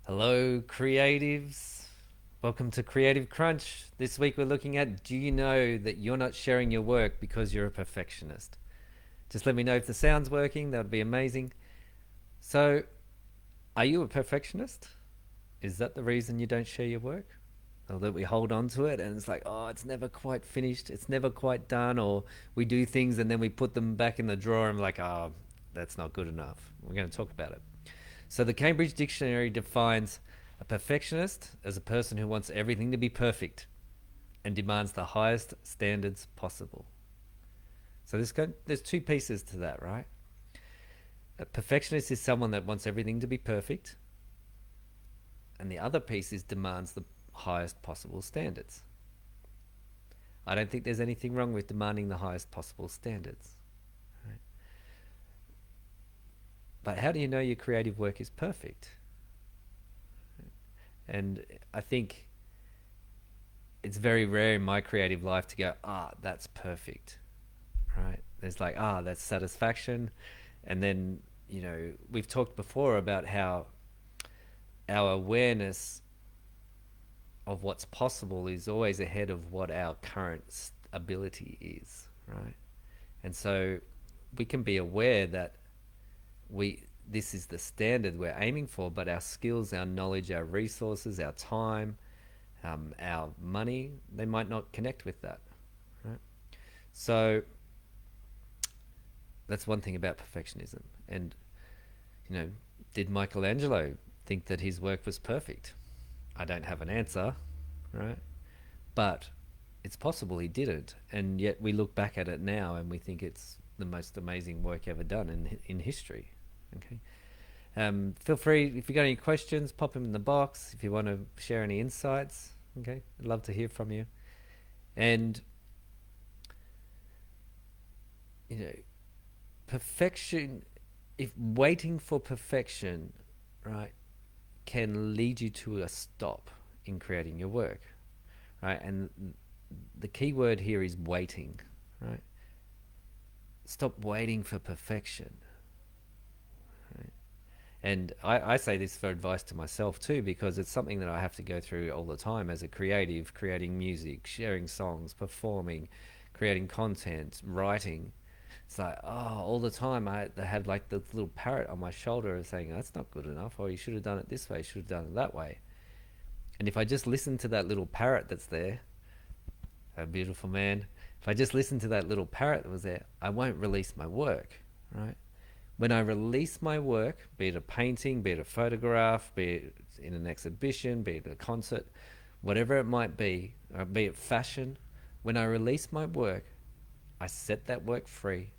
Hello, creatives. Welcome to Creative Crunch. This week we're looking at, do you know that you're not sharing your work because you're a perfectionist? Just let me know if the sound's working. That would be amazing. So, are you a perfectionist? Is that the reason you don't share your work? Or that we hold on to it and it's like, oh, it's never quite finished, it's never quite done, or we do things and then we put them back in the drawer and we're like, oh, that's not good enough. We're going to talk about it. So the Cambridge Dictionary defines a perfectionist as a person who wants everything to be perfect and demands the highest standards possible. So there's two pieces to that, right? A perfectionist is someone that wants everything to be perfect, and the other piece is demands the highest possible standards. I don't think there's anything wrong with demanding the highest possible standards. Right? But how do you know your creative work is perfect? And I think it's very rare in my creative life to go, that's perfect, right? There's like, that's satisfaction. And then, we've talked before about how our awareness of what's possible is always ahead of what our current ability is, right? And so we can be aware that this is the standard we're aiming for, but our skills, our knowledge, our resources, our time, our money, they might not connect with that, right? So that's one thing about perfectionism. And, did Michelangelo think that his work was perfect? I don't have an answer, right? But it's possible he didn't. And yet we look back at it now and we think it's the most amazing work ever done in history. Okay. Feel free, if you got any questions, pop them in the box. If you want to share any insights, okay, I'd love to hear from you. And, you know, perfection, if waiting for perfection, right, can lead you to a stop in creating your work, right? And the key word here is waiting, right? Stop waiting for perfection. Right? And I say this for advice to myself too, because it's something that I have to go through all the time as a creative, creating music, sharing songs, performing, creating content, writing. It's like, all the time I had like the little parrot on my shoulder saying, that's not good enough, or you should have done it this way, you should have done it that way. And if I just listen to that little parrot that's there, a beautiful man, if I just listen to that little parrot that was there, I won't release my work, right? When I release my work, be it a painting, be it a photograph, be it in an exhibition, be it a concert, whatever it might be, or be it fashion, when I release my work, I set that work free.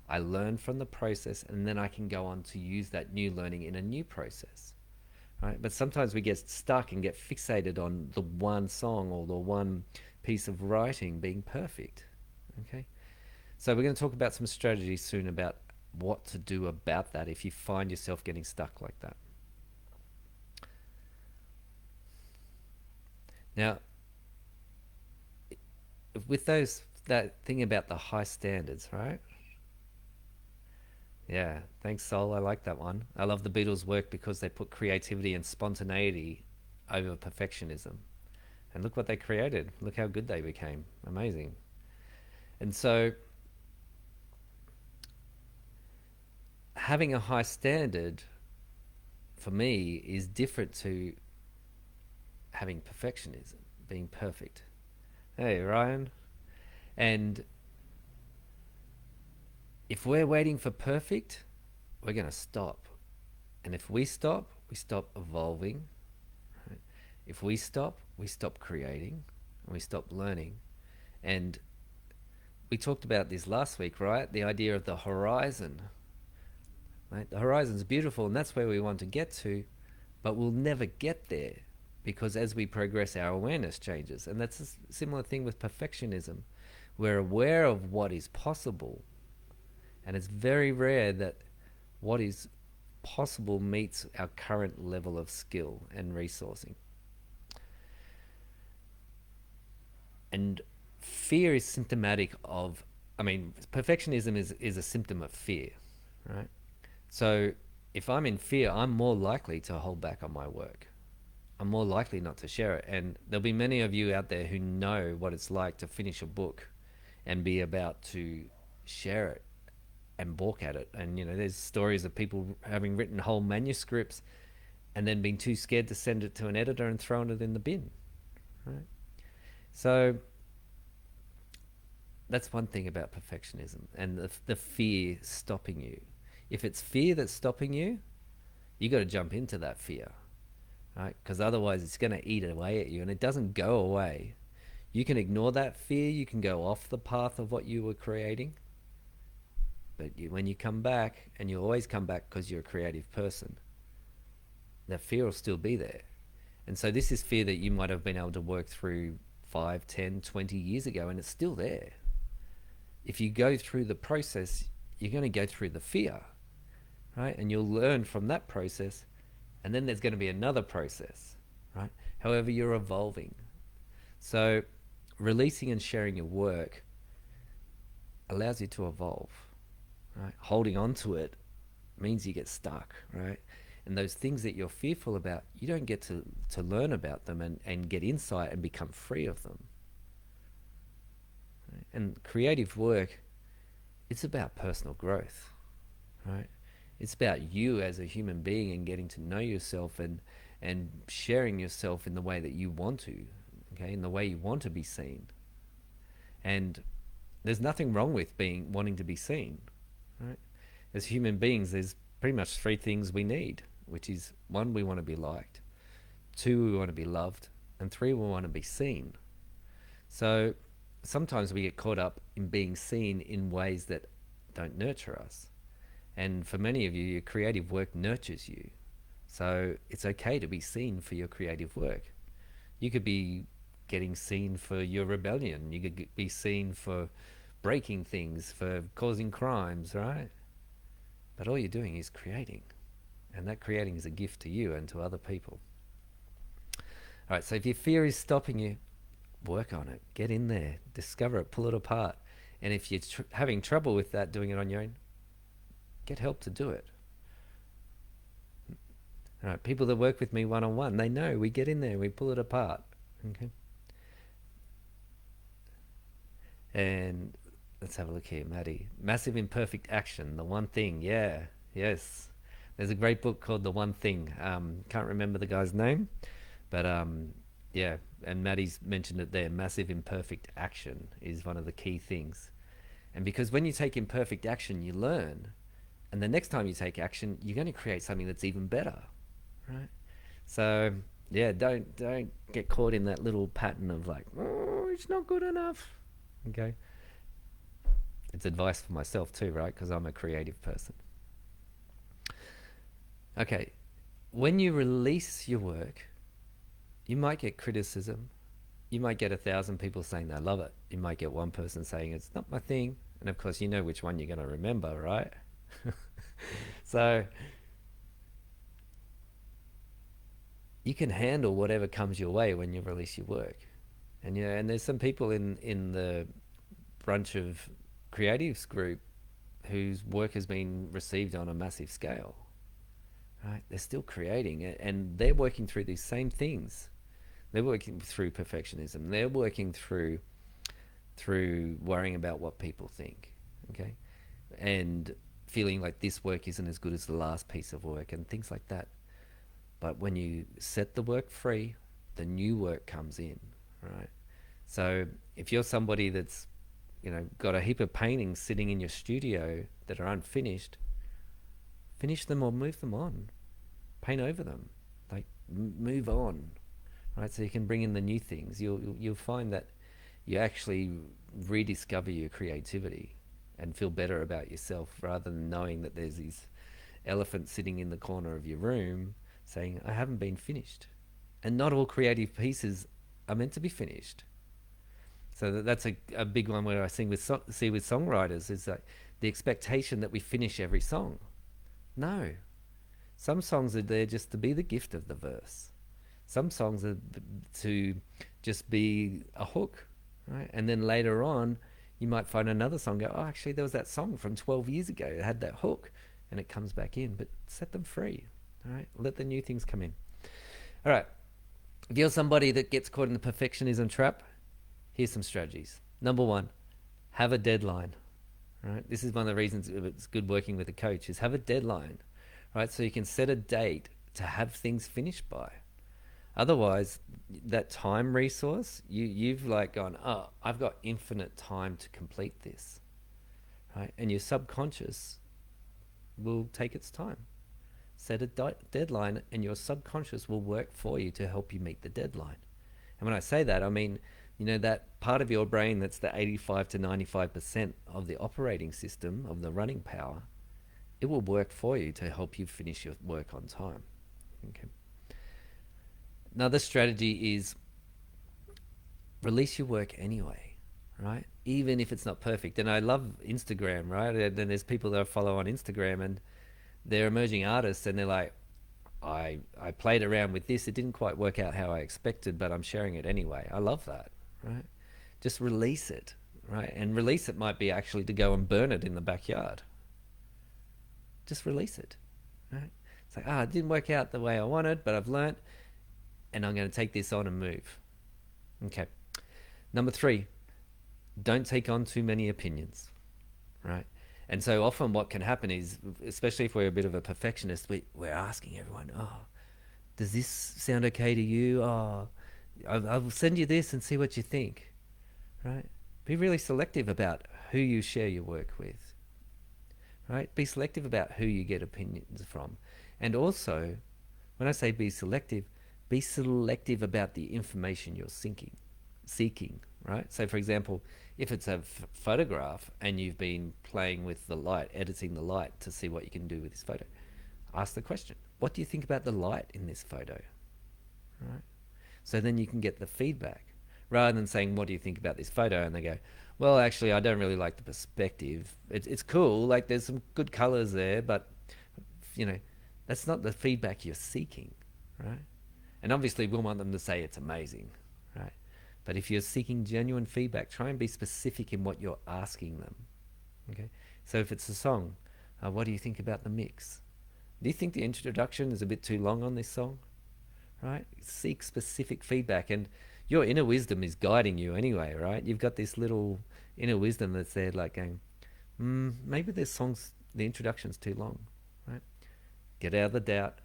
I learn from the process, and then I can go on to use that new learning in a new process. Right? But sometimes we get stuck and get fixated on the one song or the one piece of writing being perfect. Okay? So we're going to talk about some strategies soon about what to do about that if you find yourself getting stuck like that. Now, with that thing about the high standards, right? Yeah, thanks, Sol. I like that one. I love the Beatles' work because they put creativity and spontaneity over perfectionism. And look what they created. Look how good they became. Amazing. And so, having a high standard for me is different to having perfectionism, being perfect. Hey, Ryan. And if we're waiting for perfect, we're going to stop. And if we stop evolving. Right? If we stop creating, and we stop learning. And we talked about this last week, right? The idea of the horizon. Right? The horizon's beautiful, and that's where we want to get to, but we'll never get there because as we progress, our awareness changes. And that's a similar thing with perfectionism. We're aware of what is possible, and it's very rare that what is possible meets our current level of skill and resourcing. And fear is symptomatic of, perfectionism is a symptom of fear, right? So if I'm in fear, I'm more likely to hold back on my work. I'm more likely not to share it. And there'll be many of you out there who know what it's like to finish a book and be about to share it and balk at it. And, there's stories of people having written whole manuscripts and then being too scared to send it to an editor and throwing it in the bin, right? So that's one thing about perfectionism and the fear stopping you. If it's fear that's stopping you, you got to jump into that fear, right? Because otherwise it's going to eat away at you and it doesn't go away. You can ignore that fear, you can go off the path of what you were creating, but when you come back, and you always come back because you're a creative person, that fear will still be there. And so this is fear that you might have been able to work through 5, 10, 20 years ago, and it's still there. If you go through the process, you're going to go through the fear, right? And you'll learn from that process, and then there's going to be another process, right? However, you're evolving. So releasing and sharing your work allows you to evolve, right? Holding on to it means you get stuck, right? And those things that you're fearful about, you don't get to learn about them and get insight and become free of them. Right? And creative work, it's about personal growth, right? It's about you as a human being and getting to know yourself and sharing yourself in the way that you want to, okay, in the way you want to be seen. And there's nothing wrong with wanting to be seen, right? As human beings, there's pretty much three things we need, which is, one, we want to be liked, two, we want to be loved, and three, we want to be seen. So sometimes we get caught up in being seen in ways that don't nurture us. And for many of you, your creative work nurtures you. So it's okay to be seen for your creative work. You could be getting seen for your rebellion. You could be seen for breaking things, for causing crimes, right? But all you're doing is creating. And that creating is a gift to you and to other people. All right, so if your fear is stopping you, work on it. Get in there. Discover it. Pull it apart. And if you're having trouble with that, doing it on your own, get help to do it. All right, people that work with me one-on-one, they know we get in there, we pull it apart. Okay. And let's have a look here, Maddie. Massive Imperfect Action, The One Thing. Yeah, yes. There's a great book called The One Thing. Can't remember the guy's name, but yeah, and Maddie's mentioned it there. Massive Imperfect Action is one of the key things. And because when you take imperfect action, you learn. And the next time you take action, you're going to create something that's even better, right? So yeah, don't get caught in that little pattern of like, oh, it's not good enough. Okay. It's advice for myself too, right? Because I'm a creative person. Okay. When you release your work, you might get criticism. You might get 1,000 people saying they love it. You might get one person saying it's not my thing. And of course, you know which one you're going to remember, right? So you can handle whatever comes your way when you release your work. And and there's some people in the bunch of creatives group whose work has been received on a massive scale, right? They're still creating it, and they're working through these same things. They're working through perfectionism. They're working through worrying about what people think, okay? And feeling like this work isn't as good as the last piece of work and things like that. But when you set the work free, the new work comes in, right? So if you're somebody that's, got a heap of paintings sitting in your studio that are unfinished, finish them or move them on. Paint over them. Like, move on, right? So you can bring in the new things. You'll find that you actually rediscover your creativity and feel better about yourself, rather than knowing that there's this elephant sitting in the corner of your room saying, I haven't been finished. And not all creative pieces are meant to be finished. So that's a big one where I see with songwriters, is that the expectation that we finish every song. No. Some songs are there just to be the gift of the verse. Some songs are to just be a hook, right? And then later on, you might find another song, go, oh, actually, there was that song from 12 years ago that had that hook. and it comes back in, but set them free. All right, let the new things come in. All right, if you're somebody that gets caught in the perfectionism trap, here's some strategies. Number one, have a deadline. Right, this is one of the reasons it's good working with a coach, is have a deadline, right? So you can set a date to have things finished by. Otherwise, that time resource, you've like gone, oh, I've got infinite time to complete this, right? And your subconscious will take its time. Set a deadline, and your subconscious will work for you to help you meet the deadline. And when I say that, I mean, that part of your brain that's the 85 to 95% of the operating system, of the running power, it will work for you to help you finish your work on time. Okay. Another strategy is release your work anyway, right? Even if it's not perfect. And I love Instagram, right? And then there's people that I follow on Instagram, and they're emerging artists, and they're like, I played around with this. It didn't quite work out how I expected, but I'm sharing it anyway. I love that, right? Just release it, right? And release it might be actually to go and burn it in the backyard. Just release it, right? It's like, it didn't work out the way I wanted, but I've learned, and I'm going to take this on and move. Okay. Number 3, don't take on too many opinions, right? And so often what can happen is, especially if we're a bit of a perfectionist, we're asking everyone, does this sound okay to you? I'll send you this and see what you think, right? Be really selective about who you share your work with, right? Be selective about who you get opinions from. And also, when I say be selective about the information you're seeking, right? So for example, if it's a photograph and you've been playing with the light, editing the light to see what you can do with this photo, ask the question, what do you think about the light in this photo, right? So then you can get the feedback, rather than saying, what do you think about this photo? And they go, well, actually, I don't really like the perspective. It's cool, like there's some good colors there, but that's not the feedback you're seeking, right? And obviously we'll want them to say it's amazing, right? But if you're seeking genuine feedback, try and be specific in what you're asking them. Okay. So if it's a song, what do you think about the mix? Do you think the introduction is a bit too long on this song? Right? Seek specific feedback, and your inner wisdom is guiding you anyway, right? You've got this little inner wisdom that's there, like going, maybe this song's, the introduction's too long, right? Get out of the doubt,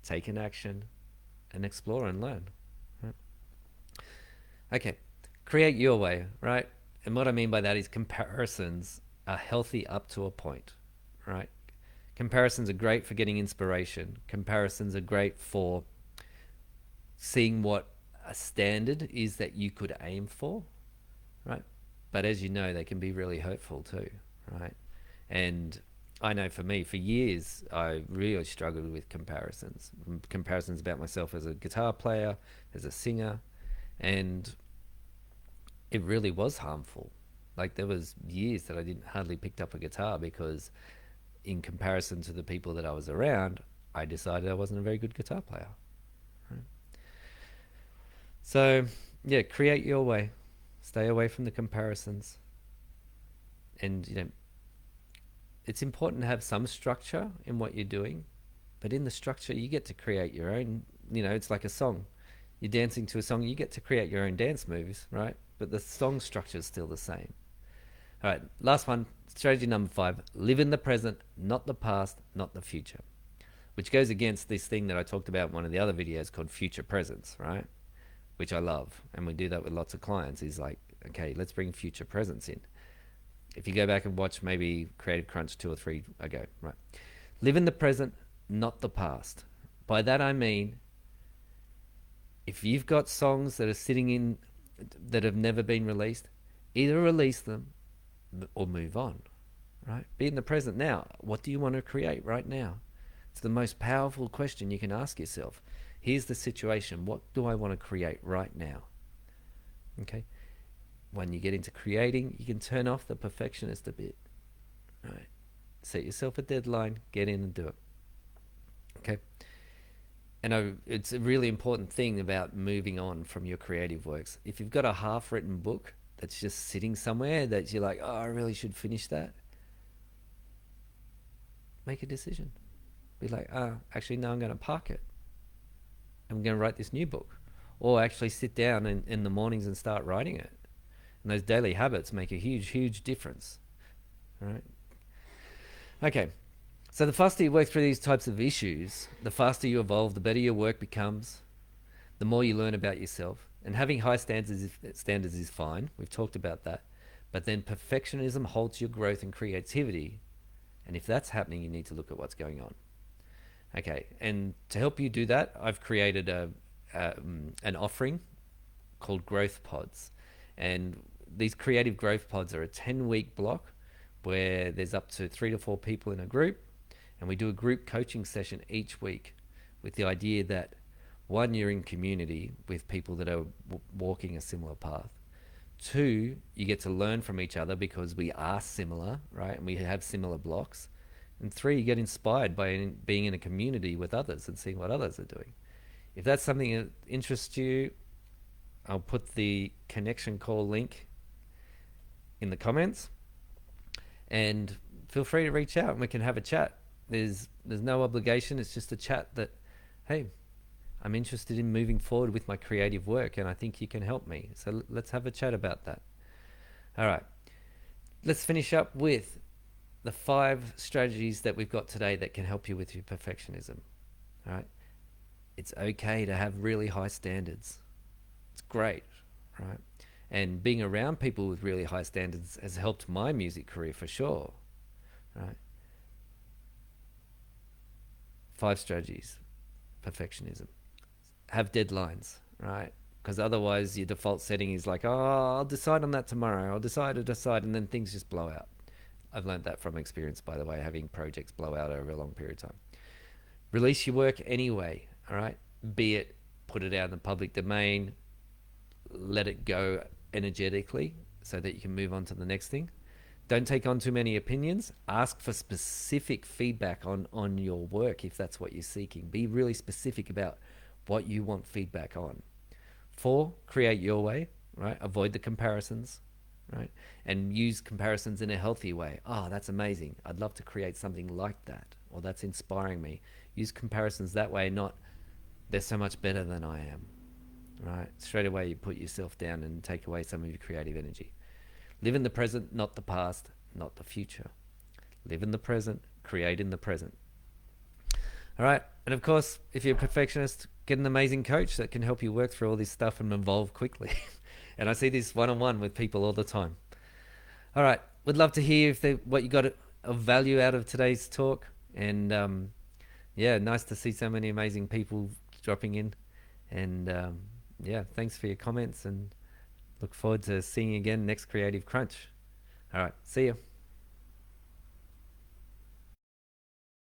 take an action, and explore and learn. Right? Okay, create your way, right? And what I mean by that is comparisons are healthy up to a point, right? Comparisons are great for getting inspiration. Comparisons are great for seeing what a standard is that you could aim for, right? But as you know, they can be really hurtful too, right? And I know for me, for years, I really struggled with comparisons about myself as a guitar player, as a singer, and it really was harmful. Like there was years that I didn't hardly picked up a guitar because in comparison to the people that I was around, I decided I wasn't a very good guitar player. Right? So yeah, create your way. Stay away from the comparisons. And it's important to have some structure in what you're doing, but in the structure you get to create your own. It's like a song. You're dancing to a song, you get to create your own dance moves, right? But the song structure is still the same. All right, last one, strategy number 5, live in the present, not the past, not the future, which goes against this thing that I talked about in one of the other videos called future presence, right? Which I love, and we do that with lots of clients, is like, okay, let's bring future presence in. If you go back and watch maybe Creative Crunch 2 or 3 ago, right? Live in the present, not the past. By that I mean, if you've got songs that are sitting in that have never been released, either release them or move on, right? Be in the present now. What do you want to create right now? It's the most powerful question you can ask yourself. Here's the situation. What do I want to create right now? Okay. When you get into creating, you can turn off the perfectionist a bit, right? Set yourself a deadline, get in and do it. Okay. And it's a really important thing about moving on from your creative works. If you've got a half-written book that's just sitting somewhere that you're like, I really should finish that, make a decision. Be like, actually, no, I'm going to park it. I'm going to write this new book. Or actually sit down in the mornings and start writing it. And those daily habits make a huge, huge difference. All right. Okay. So the faster you work through these types of issues, the faster you evolve, the better your work becomes, the more you learn about yourself. And having high standards is fine. We've talked about that. But then perfectionism halts your growth and creativity. And if that's happening, you need to look at what's going on. Okay, and to help you do that, I've created an offering called Growth Pods. And these creative growth pods are a 10-week block where there's up to 3 to 4 people in a group. And we do a group coaching session each week with the idea that, one, you're in community with people that are walking a similar path. Two, you get to learn from each other because we are similar, right? And we have similar blocks. And three, you get inspired by being in a community with others and seeing what others are doing. If that's something that interests you, I'll put the connection call link in the comments, and feel free to reach out and we can have a chat. There's no obligation. It's just a chat that, hey, I'm interested in moving forward with my creative work and I think you can help me. So let's have a chat about that. All right. Let's finish up with the 5 strategies that we've got today that can help you with your perfectionism. All right. It's okay to have really high standards. It's great, right? And being around people with really high standards has helped my music career for sure, right? 5 strategies. Perfectionism. Have deadlines, right? Because otherwise your default setting is like, oh, I'll decide on that tomorrow. I'll decide, and then things just blow out. I've learned that from experience, by the way, having projects blow out over a long period of time. Release your work anyway, all right? Be it put it out in the public domain, let it go energetically so that you can move on to the next thing. Don't take on too many opinions. Ask for specific feedback on your work if that's what you're seeking. Be really specific about what you want feedback on. 4, create your way, right? Avoid the comparisons, right? And use comparisons in a healthy way. Oh, that's amazing. I'd love to create something like that. Or that's inspiring me. Use comparisons that way, not they're so much better than I am, right? Straight away you put yourself down and take away some of your creative energy. Live in the present, not the past, not the future. Live in the present, create in the present. All right. And of course, if you're a perfectionist, get an amazing coach that can help you work through all this stuff and evolve quickly. And I see this one-on-one with people all the time. All right. Would love to hear what you got of value out of today's talk. And yeah, nice to see so many amazing people dropping in. And yeah, thanks for your comments and look forward to seeing you again next Creative Crunch. All right. See you.